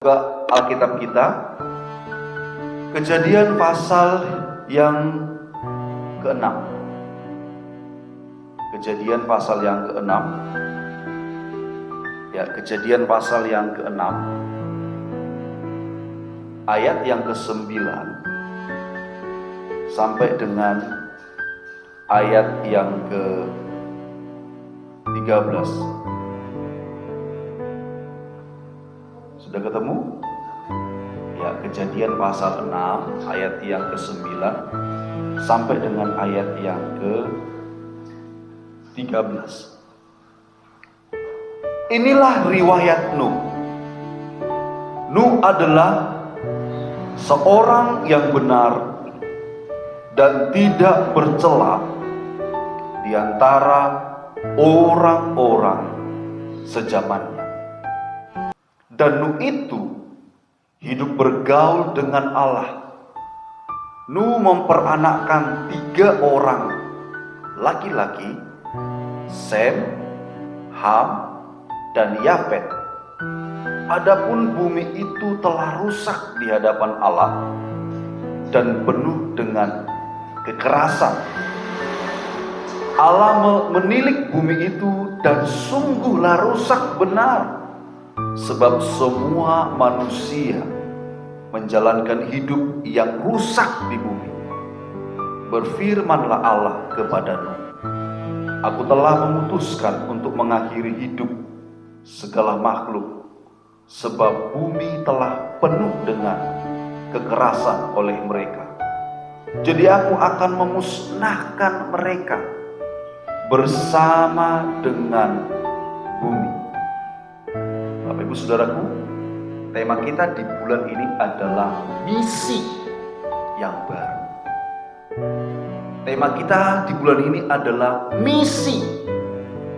Buka Alkitab kita, Kejadian pasal yang ke-6. Kejadian pasal yang ke-6. Ya, Kejadian pasal yang ke-6. Ayat yang ke-9 sampai dengan ayat yang ke-13. Sudah ketemu? Ya, Kejadian pasal 6 ayat yang ke-9 sampai dengan ayat yang ke-13. Inilah riwayat Nuh. Nuh adalah seorang yang benar dan tidak bercela di antara orang-orang sezamannya. Dan Nuh itu hidup bergaul dengan Allah. Nuh memperanakkan 3 orang laki-laki, Sem, Ham, dan Yafet. Adapun bumi itu telah rusak di hadapan Allah dan penuh dengan kekerasan. Allah menilik bumi itu dan sungguhlah rusak benar. Sebab semua manusia menjalankan hidup yang rusak di bumi. Berfirmanlah Allah kepada Nuh, Aku telah memutuskan untuk mengakhiri hidup segala makhluk, sebab bumi telah penuh dengan kekerasan oleh mereka. Jadi aku akan memusnahkan mereka bersama dengan bumi. Bapak Ibu Saudaraku, tema kita di bulan ini adalah misi yang baru. Tema kita di bulan ini adalah misi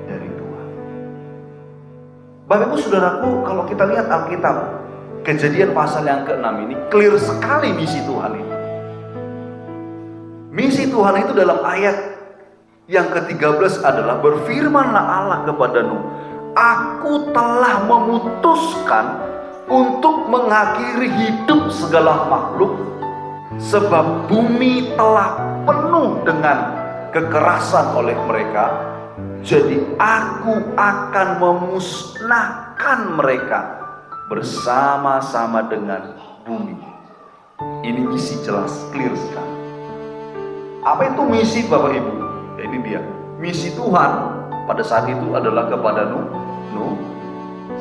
dari Tuhan. Bapak Ibu Saudaraku, kalau kita lihat Alkitab, Kejadian pasal yang ke-6 ini clear sekali misi Tuhan itu. Misi Tuhan itu dalam ayat yang ke-13 adalah berfirmanlah Allah kepada Nuh, Aku telah memutuskan untuk mengakhiri hidup segala makhluk, sebab bumi telah penuh dengan kekerasan oleh mereka. Jadi aku akan memusnahkan mereka bersama-sama dengan bumi. Ini misi jelas, clear sekali. Apa itu misi Bapak Ibu? Ya, ini dia. Misi Tuhan pada saat itu adalah kepada Nuh,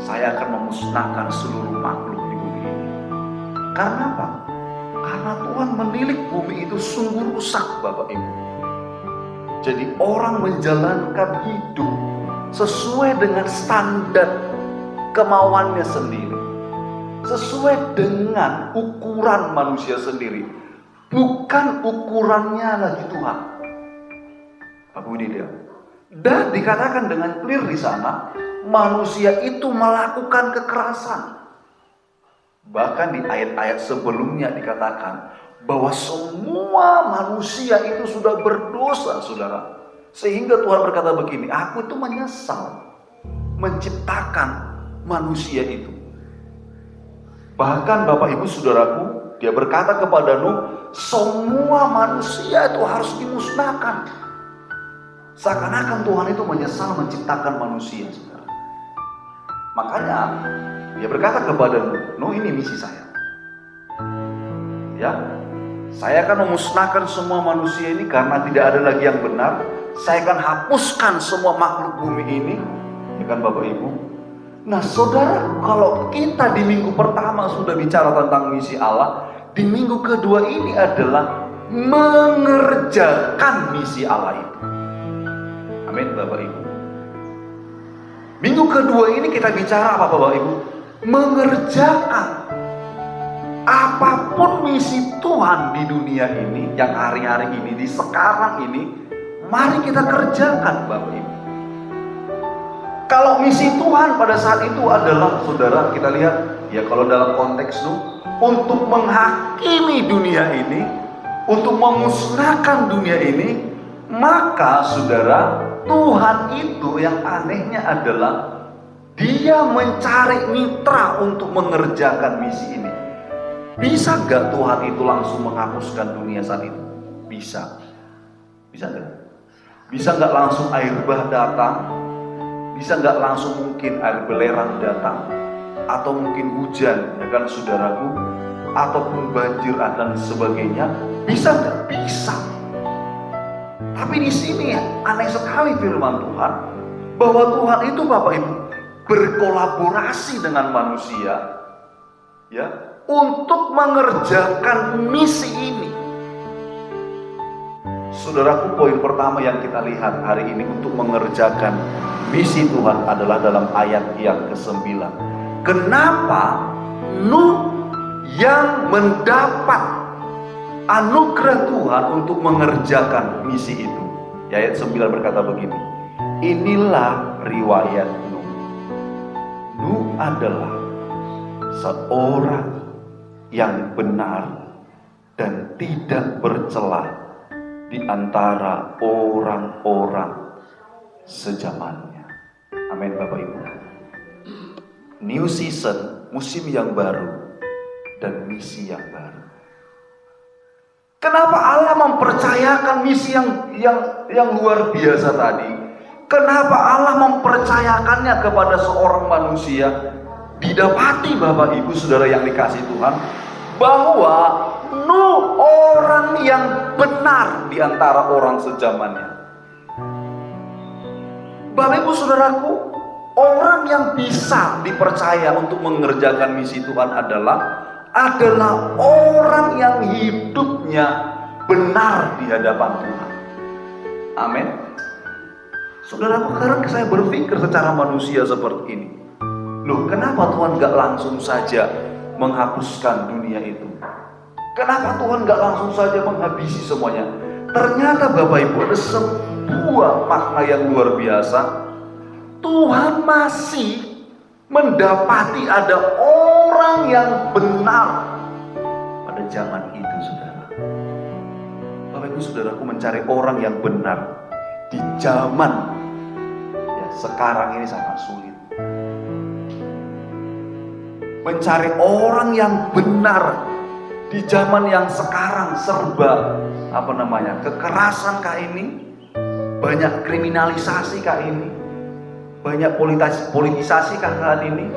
saya akan memusnahkan seluruh makhluk di bumi ini. Karena apa? Karena Tuhan menilik bumi itu sungguh rusak Bapak Ibu. Jadi orang menjalankan hidup sesuai dengan standar kemauannya sendiri, sesuai dengan ukuran manusia sendiri, bukan ukurannya lagi Tuhan. Bapak Ibu dia. Dan dikatakan dengan clear di sana, manusia itu melakukan kekerasan. Bahkan di ayat-ayat sebelumnya dikatakan bahwa semua manusia itu sudah berdosa, saudara. Sehingga Tuhan berkata begini, Aku itu menyesal menciptakan manusia itu. Bahkan Bapak Ibu Saudaraku, dia berkata kepada Nuh, semua manusia itu harus dimusnahkan. Seakan-akan Tuhan itu menyesal menciptakan manusia, saudara. Makanya dia berkata kepada Nuh, ini misi saya. Ya, saya akan memusnahkan semua manusia ini karena tidak ada lagi yang benar. Saya akan hapuskan semua makhluk bumi ini, ya kan Bapak Ibu. Nah, saudara, kalau kita di minggu pertama sudah bicara tentang misi Allah, di minggu kedua ini adalah mengerjakan misi Allah itu. Amin Bapak Ibu. Minggu kedua ini kita bicara apa Bapak Ibu? Mengerjakan apapun misi Tuhan di dunia ini, yang hari-hari ini, di sekarang ini, mari kita kerjakan Bapak Ibu. Kalau misi Tuhan pada saat itu adalah, saudara, kita lihat, ya kalau dalam konteks Nuh, untuk menghakimi dunia ini, untuk memusnahkan dunia ini, maka saudara, Tuhan itu yang anehnya adalah Dia mencari mitra untuk mengerjakan misi ini. Bisa nggak Tuhan itu langsung menghapuskan dunia saat itu? Bisa. Bisa nggak? Bisa nggak langsung air bah datang? Bisa nggak langsung mungkin air belerang datang? Atau mungkin hujan, ya kan saudaraku? Ataupun banjir dan sebagainya? Bisa nggak? Bisa. Tapi di sini aneh sekali firman Tuhan, bahwa Tuhan itu Bapak Ibu berkolaborasi dengan manusia, ya, untuk mengerjakan misi ini. Saudaraku, poin pertama yang kita lihat hari ini untuk mengerjakan misi Tuhan adalah dalam ayat yang ke-9. Kenapa Nuh yang mendapat anugerah Tuhan untuk mengerjakan misi itu? Ayat 9 berkata begini, inilah riwayat Nuh. Nuh adalah seorang yang benar dan tidak bercela di antara orang-orang sezamannya. Amin Bapak Ibu. New season, musim yang baru dan misi yang baru. Kenapa Allah mempercayakan misi yang luar biasa tadi? Kenapa Allah mempercayakannya kepada seorang manusia? Didapati Bapak Ibu Saudara yang dikasih Tuhan, bahwa Nuh orang yang benar di antara orang sezamannya. Bapak Ibu Saudaraku, orang yang bisa dipercaya untuk mengerjakan misi Tuhan adalah orang yang hidupnya benar di hadapan Tuhan. Amin. Saudaraku, sekarang saya berpikir secara manusia seperti ini. Loh, kenapa Tuhan gak langsung saja menghapuskan dunia itu? Kenapa Tuhan gak langsung saja menghabisi semuanya? Ternyata Bapak Ibu ada sebuah makna yang luar biasa. Tuhan masih mendapati ada orang yang benar pada zaman itu, saudara. Bapak Ibu Saudaraku, mencari orang yang benar di zaman ya sekarang ini sangat sulit. Mencari orang yang benar di zaman yang sekarang serba kekerasan kah ini, banyak kriminalisasi kah ini, banyak politisasi kah saat ini,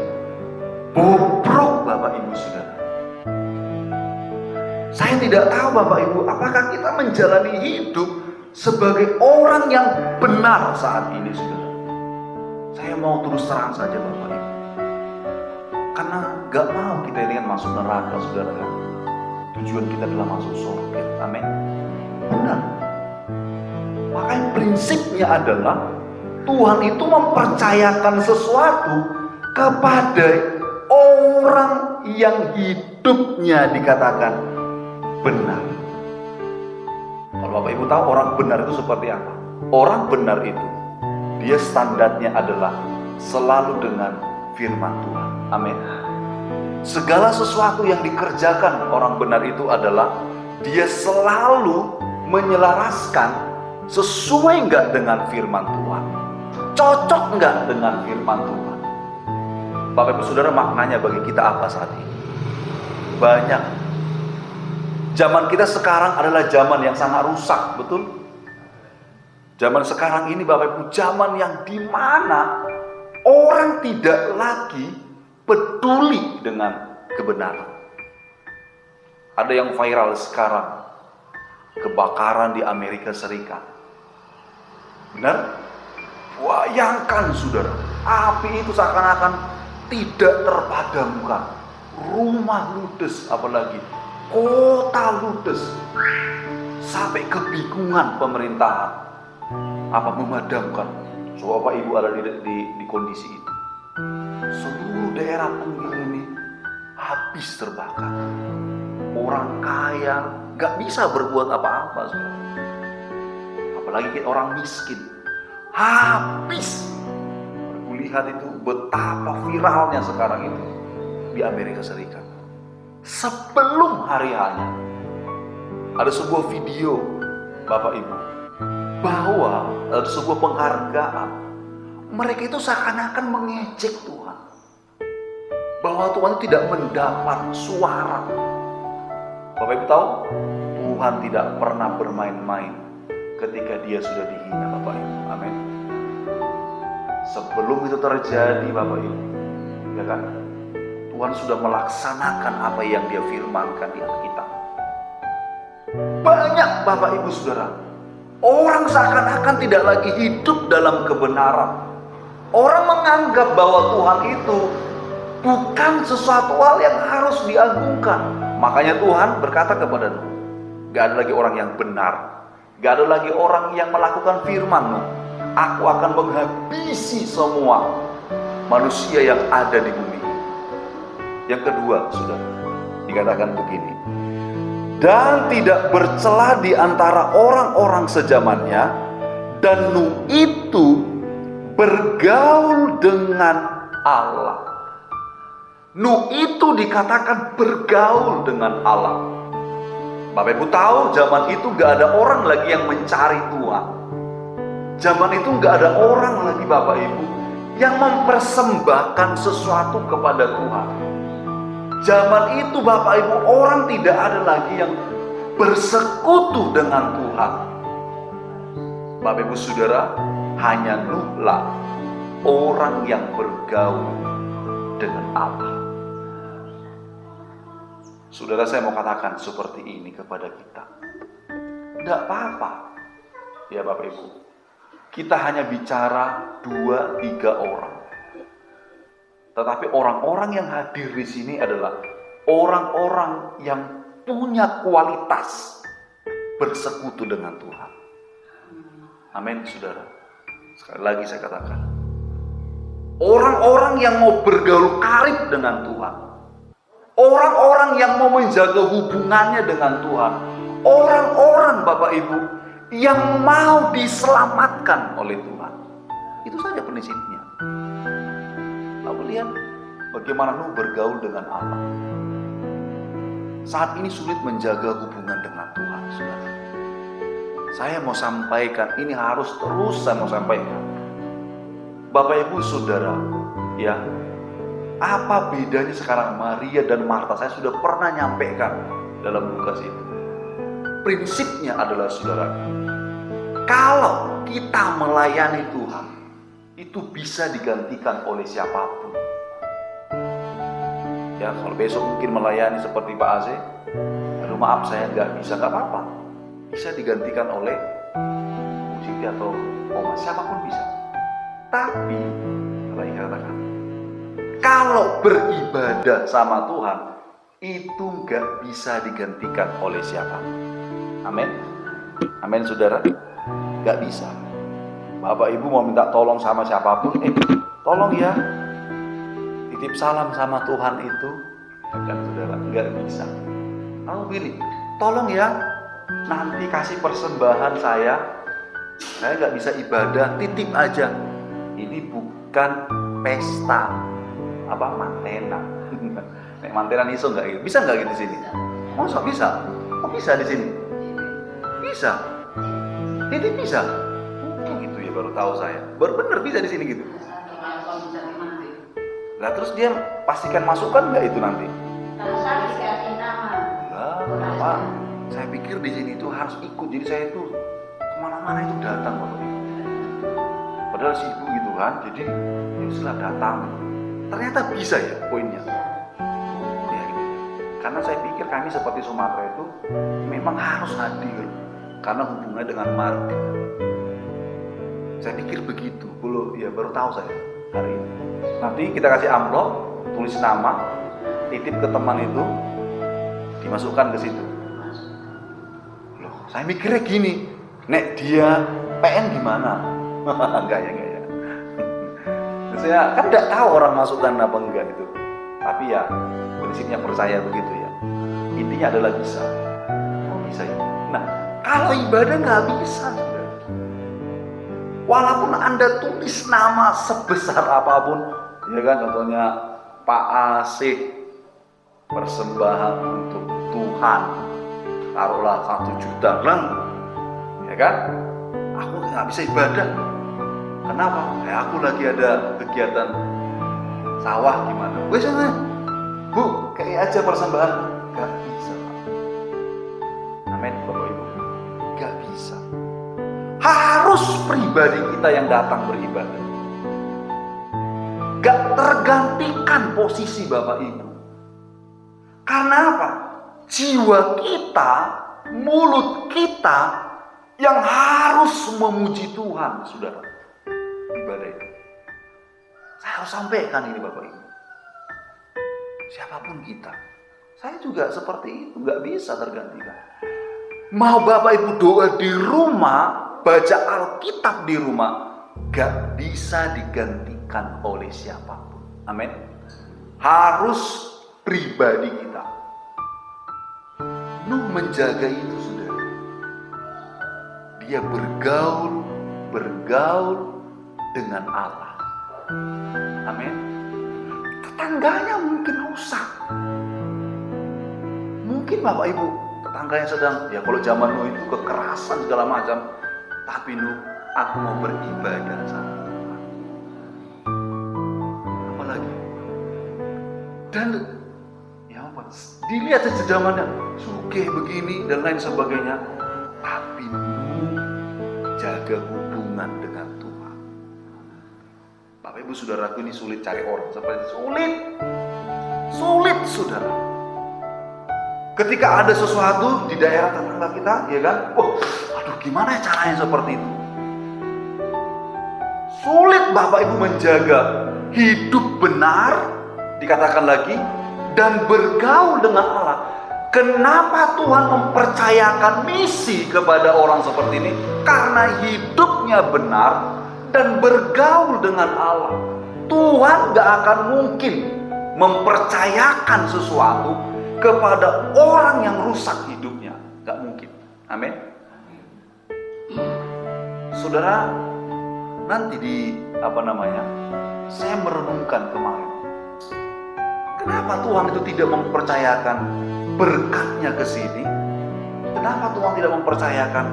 bobrok Bapak Ibu Saudara. Saya tidak tahu Bapak Ibu, apakah kita menjalani hidup sebagai orang yang benar saat ini, saudara. Saya mau terus terang saja Bapak Ibu, karena gak mau kita ini kan masuk neraka, saudara. Tujuan kita adalah masuk surga. Amin. Benar. Makanya prinsipnya adalah Tuhan itu mempercayakan sesuatu kepada orang yang hidupnya dikatakan benar. Kalau Bapak Ibu tahu orang benar itu seperti apa? Orang benar itu, dia standarnya adalah selalu dengan firman Tuhan. Amin. Segala sesuatu yang dikerjakan orang benar itu adalah dia selalu menyelaraskan sesuai nggak dengan firman Tuhan, cocok nggak dengan firman Tuhan. Bapak Ibu Saudara, maknanya bagi kita apa saat ini? Banyak. Zaman kita sekarang adalah zaman yang sangat rusak, betul? Zaman sekarang ini Bapak Ibu, zaman yang dimana orang tidak lagi peduli dengan kebenaran. Ada yang viral sekarang, kebakaran di Amerika Serikat. Benar? Bayangkan saudara, api itu seakan-akan tidak terpadamkan. Rumah ludes, apalagi kota ludes. Sampai kebingungan pemerintahan apa memadamkan. So Bapak Ibu ada di kondisi itu. Seluruh daerah Pungging ini habis terbakar. Orang kaya gak bisa berbuat apa-apa, saudara. Apalagi orang miskin, habis. Lihat itu betapa viralnya sekarang itu di Amerika Serikat. Sebelum hari hanya ada sebuah video Bapak Ibu, bahwa ada sebuah penghargaan mereka itu seakan-akan mengejek Tuhan. Bahwa Tuhan itu tidak mendapat suara. Bapak Ibu tahu, Tuhan tidak pernah bermain-main ketika dia sudah dihina, Bapak Ibu. Amin. Sebelum itu terjadi, Bapak Ibu, ya kan? Tuhan sudah melaksanakan apa yang dia firmankan di Alkitab. Banyak Bapak Ibu Saudara, orang seakan-akan tidak lagi hidup dalam kebenaran. Orang menganggap bahwa Tuhan itu bukan sesuatu hal yang harus diagungkan. Makanya Tuhan berkata kepada Nuh, gak ada lagi orang yang benar, gak ada lagi orang yang melakukan firman Nuh. Aku akan menghabisi semua manusia yang ada di bumi. Yang kedua, sudah dikatakan begini, dan tidak bercela di antara orang-orang sezamannya, dan Nuh itu bergaul dengan Allah. Nuh itu dikatakan bergaul dengan Allah. Bapak Ibu tahu, zaman itu gak ada orang lagi yang mencari Tuhan. Zaman itu gak ada orang lagi, Bapak Ibu, yang mempersembahkan sesuatu kepada Tuhan. Zaman itu, Bapak Ibu, orang tidak ada lagi yang bersekutu dengan Tuhan. Bapak Ibu Saudara, hanya Nuh lah orang yang bergaul dengan Allah. Saudara, saya mau katakan seperti ini kepada kita. Tidak apa-apa, ya Bapak Ibu. Kita hanya bicara 2-3 orang. Tetapi orang-orang yang hadir di sini adalah orang-orang yang punya kualitas bersekutu dengan Tuhan. Amin, Saudara. Sekali lagi saya katakan, orang-orang yang mau bergaul karib dengan Tuhan, orang-orang yang mau menjaga hubungannya dengan Tuhan, orang-orang Bapak Ibu yang mau diselamatkan oleh Tuhan. Itu saja prinsipnya. Lalu lihat bagaimana Nuh bergaul dengan Allah. Saat ini sulit menjaga hubungan dengan Tuhan, saudara. Saya mau sampaikan, ini harus terus saya mau sampaikan. Bapak Ibu Saudara, ya, apa bedanya sekarang Maria dan Marta? Saya sudah pernah nyampaikan dalam Lukas itu. Prinsipnya adalah, saudara, kalau kita melayani Tuhan, itu bisa digantikan oleh siapapun. Ya, kalau besok mungkin melayani seperti Pak Aze, aduh maaf saya nggak bisa, nggak apa-apa. Bisa digantikan oleh Bu Siti atau Oma, siapapun bisa. Tapi, kalau beribadah sama Tuhan, itu nggak bisa digantikan oleh siapa. Amin. Amin, saudara. Nggak bisa. Bapak Ibu mau minta tolong sama siapapun, tolong ya, titip salam sama Tuhan itu, kan saudara, nggak bisa. Lalu gini, tolong ya, nanti kasih persembahan saya nggak bisa ibadah, titip aja. Ini bukan pesta mantenan. Nek mantenan iso nggak gitu? Bisa nggak gitu di sini? Masa bisa? Oh bisa di sini? Bisa. Titip bisa. Gitu ya, baru tahu saya. Baru bener bisa di sini gitu. Lah terus dia pastikan masukkan nggak itu nanti? Lah, kenapa? Saya pikir di sini itu harus ikut. Jadi saya itu kemana-mana itu datang, Bapak Ibu. Padahal sibuk gitu kan. Jadi ya setelah datang, ternyata bisa ya poinnya. Ya gitu. Karena saya pikir kami seperti Sumatera itu memang harus hadir karena hubungannya dengan marga. Saya pikir begitu. Baru tahu saya hari ini. Nanti kita kasih amplop, tulis nama, titip ke teman itu, dimasukkan ke situ. Loh, saya mikirnya gini, nek dia PN gimana? Enggak ya. Saya kan tidak tahu orang masukkan apa enggak itu. Tapi ya prinsipnya percaya begitu ya. Intinya adalah bisa. Oh bisa ya. Nah, kalau ibadah nggak bisa. Walaupun Anda tulis nama sebesar apapun, ya kan, contohnya Pak Asih persembahan untuk Tuhan, taruhlah 1 juta, ya kan, aku nggak bisa ibadah. Kenapa? Aku lagi ada kegiatan sawah gimana? Biasanya, Bu, kayak aja persembahan. Gak bisa. Amin, Bapak Ibu. Gak bisa. Harus pribadi kita yang datang beribadah. Gak tergantikan posisi Bapak Ibu. Karena apa? Jiwa kita, mulut kita yang harus memuji Tuhan, saudara. Ibadah itu. Saya harus sampaikan ini Bapak Ibu. Siapapun kita, saya juga seperti itu, gak bisa tergantikan. Mau Bapak Ibu doa di rumah, baca Alkitab di rumah, gak bisa digantikan oleh siapapun. Amin. Harus pribadi kita. Nuh menjaga itu, saudara. Dia bergaul dengan Allah. Amin. Tetangganya mungkin rusak. Mungkin Bapak Ibu, tetangganya sedang, ya kalau zaman Nuh itu kekerasan segala macam. Tapi Nuh, aku mau beribadah sama Tuhan. Apalagi? Dan dilihat saja zamannya sugih begini dan lain sebagainya, tapi jaga hubungan dengan Tuhan. Bapak Ibu saudaraku, ini sulit cari orang seperti sulit saudara. Ketika ada sesuatu di daerah tetangga kita, ya kan, aduh gimana caranya seperti itu? Sulit Bapak Ibu menjaga hidup benar, dikatakan lagi, dan bergaul dengan Allah. Kenapa Tuhan mempercayakan misi kepada orang seperti ini? Karena hidupnya benar dan bergaul dengan Allah. Tuhan gak akan mungkin mempercayakan sesuatu kepada orang yang rusak hidupnya. Gak mungkin. Amin. Saudara, nanti saya merenungkan kemarin. Kenapa Tuhan itu tidak mempercayakan berkatnya ke sini? Kenapa Tuhan tidak mempercayakan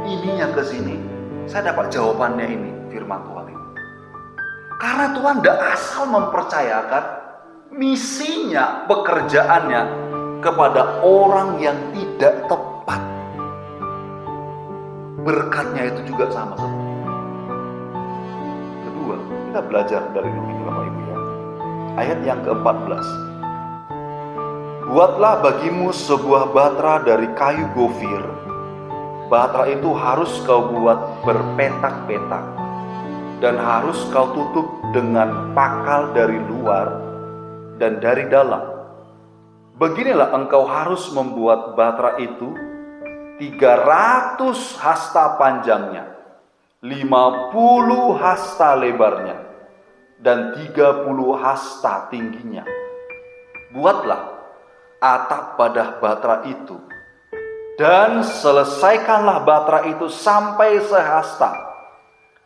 ininya ke sini? Saya dapat jawabannya ini, firman Tuhan ini. Karena Tuhan tidak asal mempercayakan misinya, pekerjaannya kepada orang yang tidak tepat. Berkatnya itu juga sama seperti itu. Kedua, kita belajar dari ini Bapak Ibu ya. Ayat yang ke-14. Buatlah bagimu sebuah batra dari kayu gofir. Batra itu harus kau buat berpetak-petak, dan harus kau tutup dengan pakal dari luar dan dari dalam. Beginilah engkau harus membuat batra itu 300 hasta panjangnya, 50 hasta lebarnya, dan 30 hasta tingginya. Buatlah atap pada batra itu, dan selesaikanlah batra itu sampai sehasta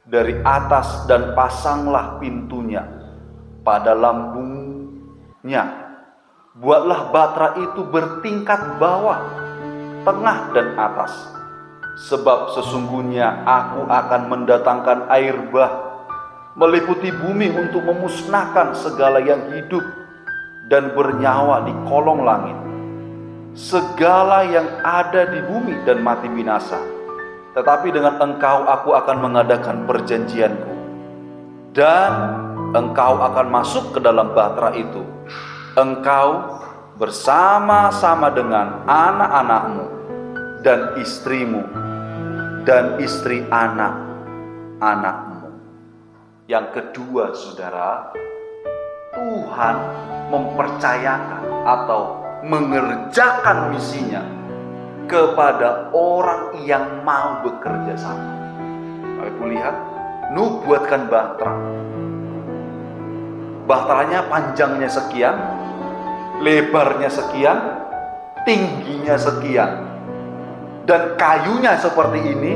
dari atas, dan pasanglah pintunya pada lambungnya. Buatlah batra itu bertingkat bawah, tengah, dan atas, sebab sesungguhnya aku akan mendatangkan air bah meliputi bumi untuk memusnahkan segala yang hidup dan bernyawa di kolong langit. Segala yang ada di bumi dan mati binasa. Tetapi dengan engkau aku akan mengadakan perjanjianku, dan engkau akan masuk ke dalam batra itu, engkau bersama-sama dengan anak-anakmu dan istrimu dan istri anak-anakmu. Yang kedua, saudara, Tuhan mempercayakan atau mengerjakan misinya kepada orang yang mau bekerja sama. Ibu lihat, Nuh buatkan batra. Batranya panjangnya sekian, lebarnya sekian, tingginya sekian, dan kayunya seperti ini,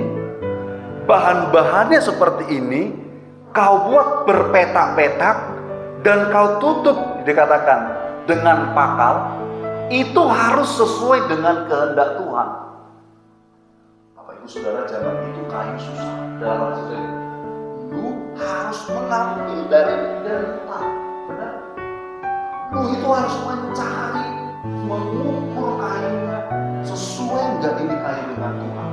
bahan-bahannya seperti ini. Kau buat berpetak-petak dan kau tutup, dikatakan, dengan pakal. Itu harus sesuai dengan kehendak Tuhan. Bapak Ibu Saudara, zaman itu kayu susah. Dalam Nuh harus mengambil dari derita. Benar? Nuh itu harus mencari, mengukur kayunya sesuai nggak ini kayu dengan Tuhan.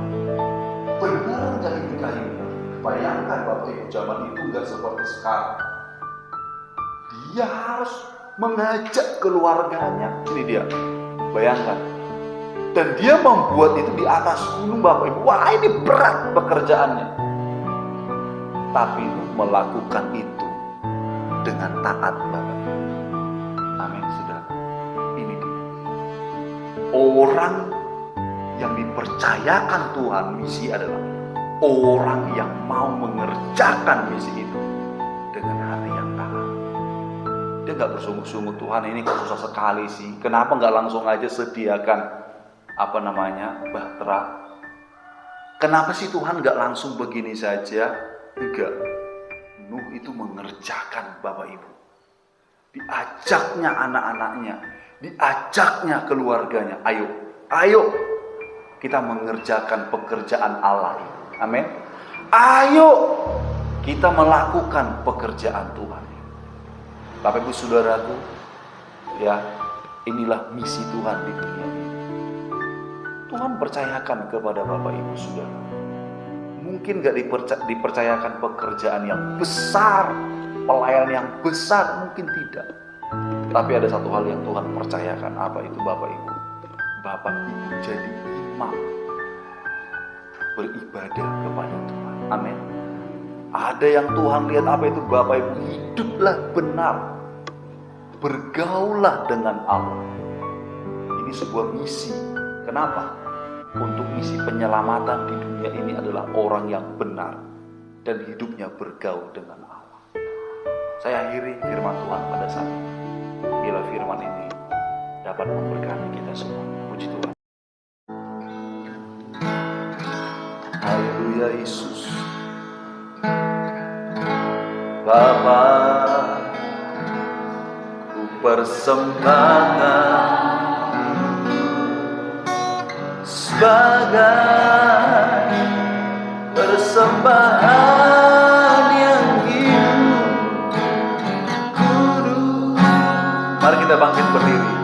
Benar nggak ini kayunya? Bayangkan Bapak Ibu, zaman itu nggak seperti sekarang. Dia harus mengajak keluarganya. Ini dia, bayangkan. Dan dia membuat itu di atas gunung Bapak Ibu. Wah, ini berat pekerjaannya. Tapi melakukan itu dengan taat Bapak Ibu. Amin, saudara. Ini dia. Orang yang dipercayakan Tuhan misi adalah orang yang mau mengerjakan misi itu dengan hati yang taat. Dia nggak bersungguh-sungguh, Tuhan ini kok susah sekali sih. Kenapa nggak langsung aja sediakan bahtera? Kenapa sih Tuhan nggak langsung begini saja? Enggak. Nuh itu mengerjakan Bapak Ibu. Diajaknya anak-anaknya, diajaknya keluarganya. Ayo kita mengerjakan pekerjaan Allah. Amin. Ayo kita melakukan pekerjaan Tuhan. Bapak Ibu saudaraku, ya, inilah misi Tuhan di dunia ini. Tuhan percayakan kepada Bapak Ibu saudara. Mungkin gak dipercayakan pekerjaan yang besar, pelayanan yang besar, mungkin tidak. Tapi ada satu hal yang Tuhan percayakan. Apa itu Bapak Ibu? Bapak Ibu jadi imam, beribadah kepada Tuhan. Amin. Ada yang Tuhan lihat, apa itu Bapak Ibu? Hiduplah benar, bergaulah dengan Allah. Ini sebuah misi. Kenapa? Untuk misi penyelamatan di dunia ini adalah orang yang benar dan hidupnya bergaul dengan Allah. Saya akhiri firman Tuhan pada saat ini. Bila firman ini dapat memberkati kita semua. Puji Tuhan. Haleluya Yesus. Bapa, ku persembahkan sebagai persembahan yang hidup, kudus. Mari kita bangkit berdiri.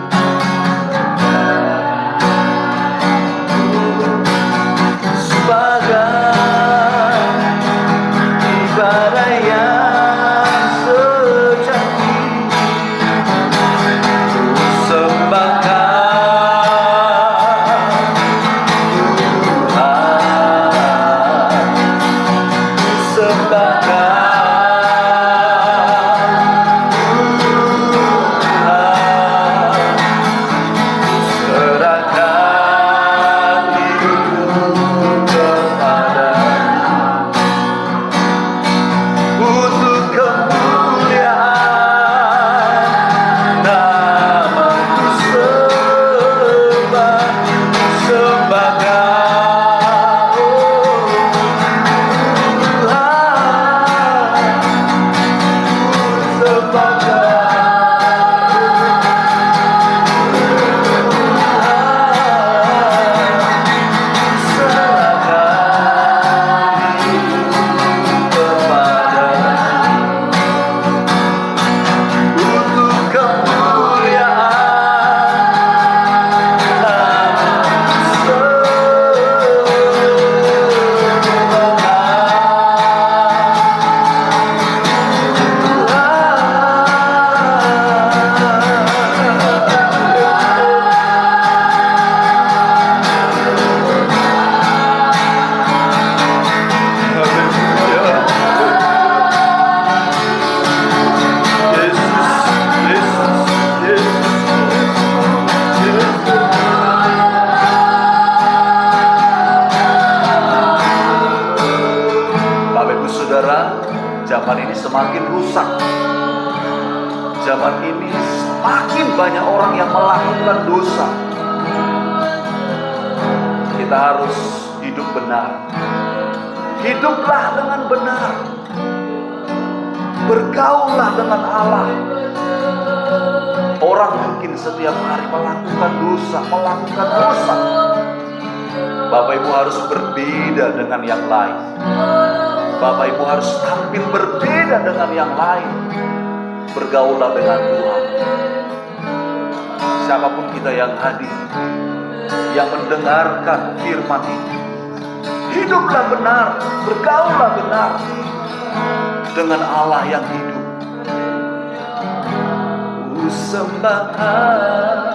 Zaman ini semakin rusak. Zaman ini semakin banyak orang yang melakukan dosa. Kita harus hidup benar. Hiduplah dengan benar. Bergaullah dengan Allah. Orang mungkin setiap hari melakukan dosa, melakukan dosa. Bapak Ibu harus berbeda dengan yang lain. Bapak Ibu harus tampil berbeda dengan yang lain. Bergaulah dengan Tuhan. Siapapun kita yang hadir, yang mendengarkan firman ini, hiduplah benar, bergaulah benar dengan Allah yang hidup. Ku sembah Tuhan.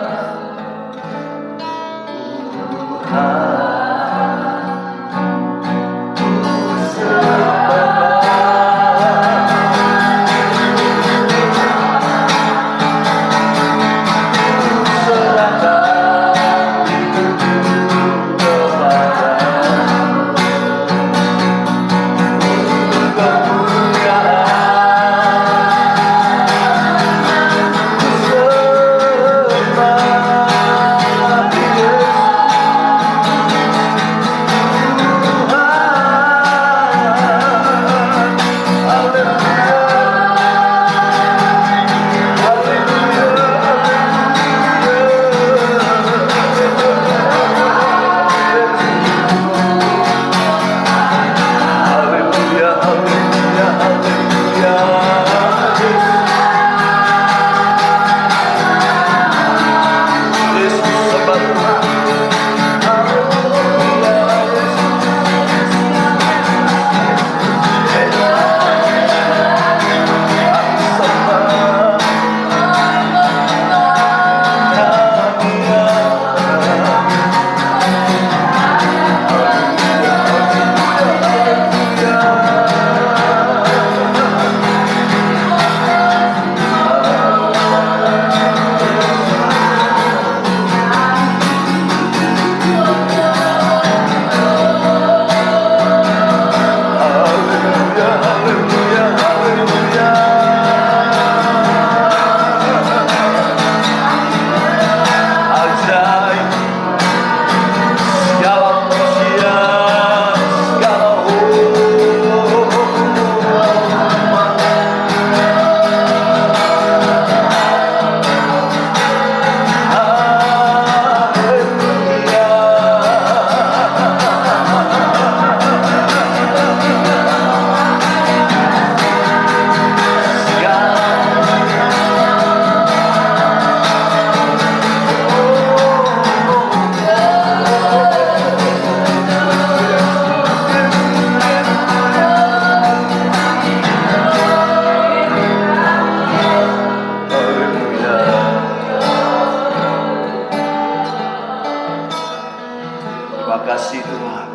Terima kasih Tuhan.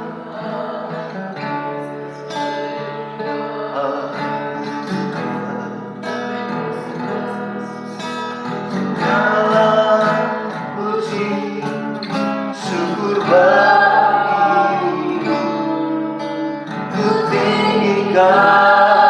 Segala puji syukur bagi ku tinggikan